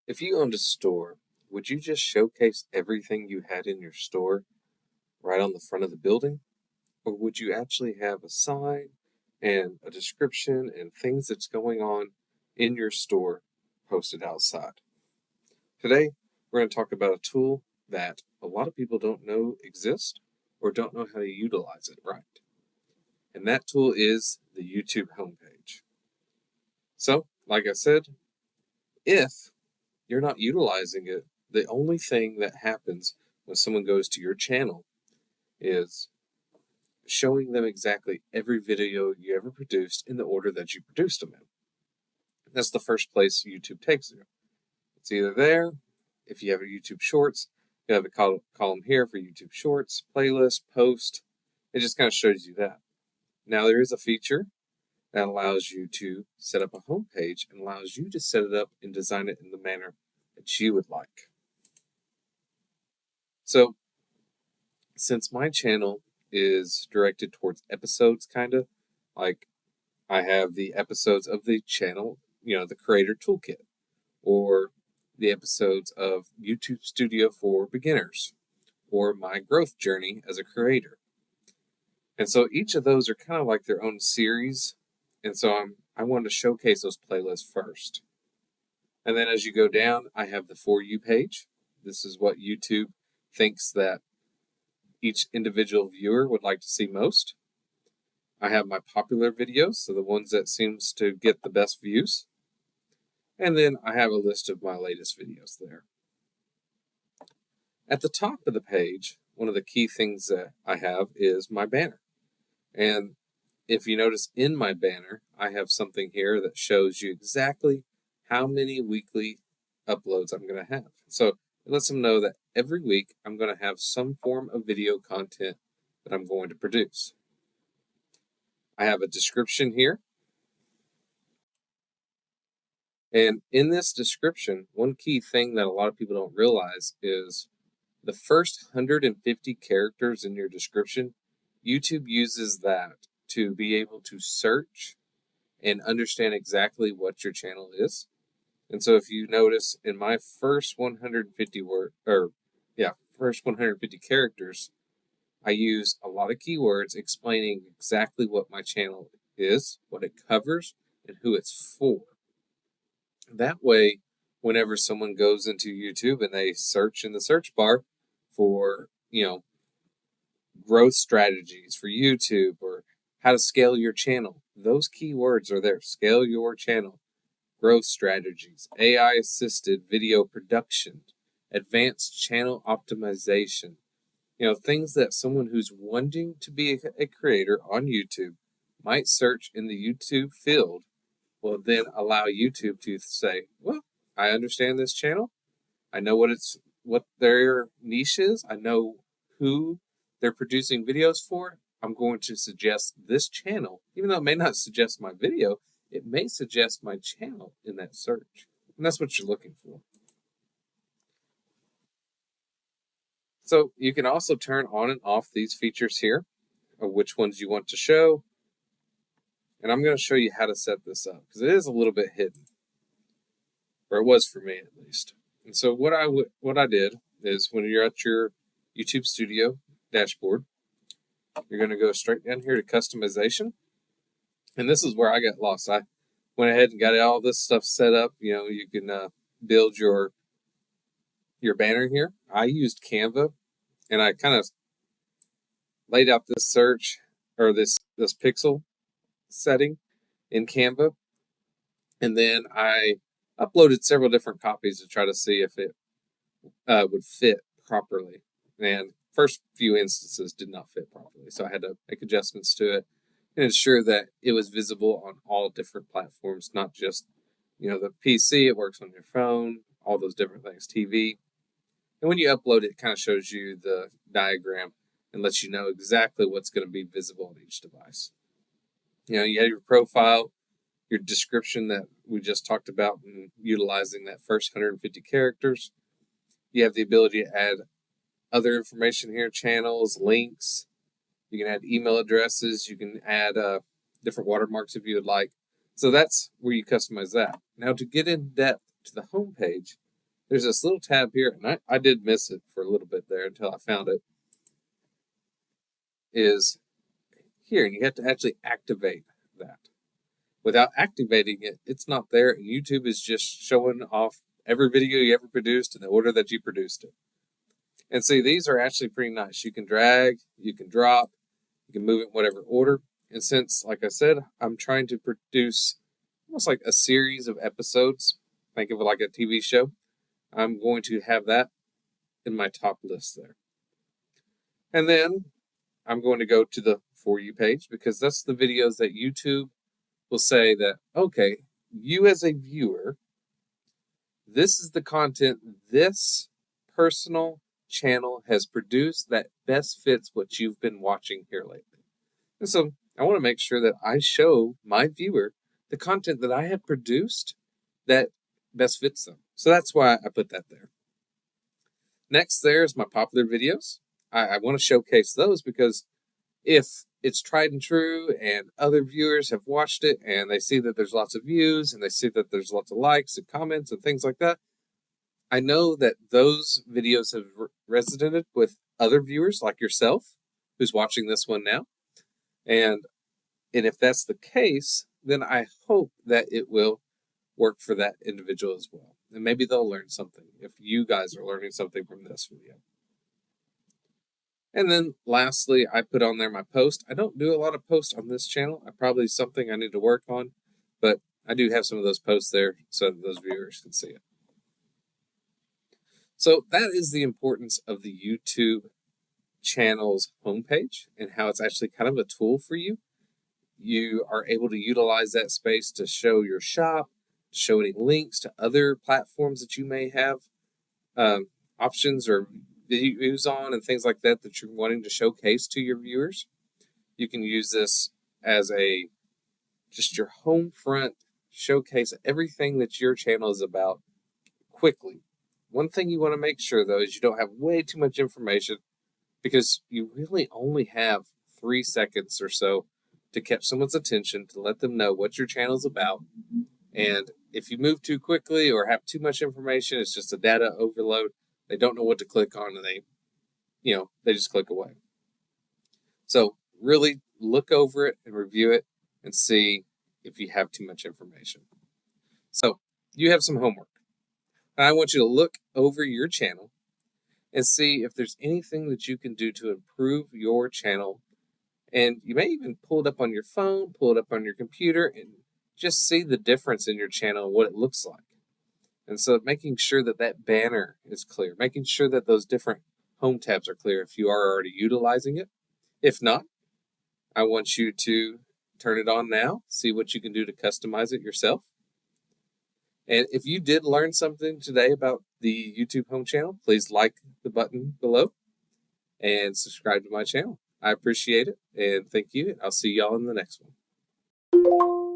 If you owned a store, would you just showcase everything you had in your store right on the front of the building? Or would you actually have a sign and a description and things that's going on in your store posted outside? Today, we're going to talk about a tool that a lot of people don't know exists or don't know how to utilize it right. And that tool is the YouTube homepage. So, like I said, if you're not utilizing it, the only thing that happens when someone goes to your channel is showing them exactly every video you ever produced in the order that you produced them in. That's the first place YouTube takes you. It's either there, if you have a YouTube Shorts, you have a column here for YouTube Shorts, playlist, post. It just kind of shows you that. Now there is a feature that allows you to set up a home page and allows you to set it up and design it in the manner that you would like. So, since my channel is directed towards episodes, kind of like I have the episodes of the channel, the Creator Toolkit, or the episodes of YouTube Studio for Beginners, or my growth journey as a creator. And so each of those are kind of like their own series. And so I wanted to showcase those playlists first. And then as you go down, I have the For You page. This is what YouTube thinks that each individual viewer would like to see most. I have my popular videos, so the ones that seems to get the best views. And then I have a list of my latest videos there. At the top of the page, one of the key things that I have is my banner. And if you notice in my banner, I have something here that shows you exactly how many weekly uploads I'm going to have. So it lets them know that every week I'm going to have some form of video content that I'm going to produce. I have a description here. And in this description, one key thing that a lot of people don't realize is the first 150 characters in your description, YouTube uses that to be able to search and understand exactly what your channel is. And so if you notice in my first 150 characters, I use a lot of keywords explaining exactly what my channel is, what it covers, and who it's for. That way, whenever someone goes into YouTube and they search in the search bar for, growth strategies for YouTube or how to scale your channel, those keywords are there. Scale your channel, growth strategies, AI assisted video production, advanced channel optimization, things that someone who's wanting to be a creator on YouTube might search in the YouTube field will then allow YouTube to say, well, I understand this channel. I know what their niche is. I know who they're producing videos for. I'm going to suggest this channel, even though it may not suggest my video, it may suggest my channel in that search. And that's what you're looking for. So you can also turn on and off these features here, of which ones you want to show. And I'm going to show you how to set this up because it is a little bit hidden, or it was for me at least. And so what I did is when you're at your YouTube Studio dashboard, you're going to go straight down here to customization. And this is where I got lost. I went ahead and got all this stuff set up. You can build your banner here. I used Canva, and I kind of laid out this search or this pixel setting in Canva. And then I uploaded several different copies to try to see if it would fit properly. And first few instances did not fit properly. So I had to make adjustments to it and ensure that it was visible on all different platforms, not just, the PC, it works on your phone, all those different things, TV. And when you upload it, it kind of shows you the diagram and lets you know exactly what's going to be visible on each device. You have your profile, your description that we just talked about, and utilizing that first 150 characters. You have the ability to add other information here, channels, links. You can add email addresses. You can add different watermarks if you would like. So that's where you customize that. Now to get in depth to the home page, there's this little tab here, and I did miss it for a little bit there until I found it, is here, and you have to actually activate that. Without activating it, it's not there, and YouTube is just showing off every video you ever produced in the order that you produced it. And see, these are actually pretty nice. You can drag, you can drop, you can move it in whatever order. And since, like I said, I'm trying to produce almost like a series of episodes, think of it like a TV show, I'm going to have that in my top list there. And then I'm going to go to the For You page, because that's the videos that YouTube will say that, okay, you as a viewer, this is the content this personal channel has produced that best fits what you've been watching here lately. And so I want to make sure that I show my viewer the content that I have produced that best fits them. So that's why I put that there. Next, there's my popular videos. I want to showcase those because if it's tried and true and other viewers have watched it and they see that there's lots of views and they see that there's lots of likes and comments and things like that, I know that those videos have resonated with other viewers like yourself who's watching this one now. And if that's the case, then I hope that it will work for that individual as well. And maybe they'll learn something if you guys are learning something from this video. And then lastly, I put on there my post. I don't do a lot of posts on this channel. Probably something I need to work on, but I do have some of those posts there so that those viewers can see it. So that is the importance of the YouTube channel's homepage and how it's actually kind of a tool for you. You are able to utilize that space to show your shop, show any links to other platforms that you may have options or videos on and things like that that you're wanting to showcase to your viewers. You can use this as just your home front showcase everything that your channel is about quickly. One thing you want to make sure though is you don't have way too much information, because you really only have 3 seconds or so to catch someone's attention, to let them know what your channel is about. And if you move too quickly or have too much information, it's just a data overload. They don't know what to click on, and they just click away. So really look over it and review it and see if you have too much information. So you have some homework. And I want you to look over your channel and see if there's anything that you can do to improve your channel. And you may even pull it up on your phone, pull it up on your computer, and just see the difference in your channel and what it looks like. And so making sure that that banner is clear, making sure that those different home tabs are clear if you are already utilizing it. If not, I want you to turn it on now, see what you can do to customize it yourself. And if you did learn something today about the YouTube home channel, please like the button below and subscribe to my channel. I appreciate it, and thank you. I'll see y'all in the next one.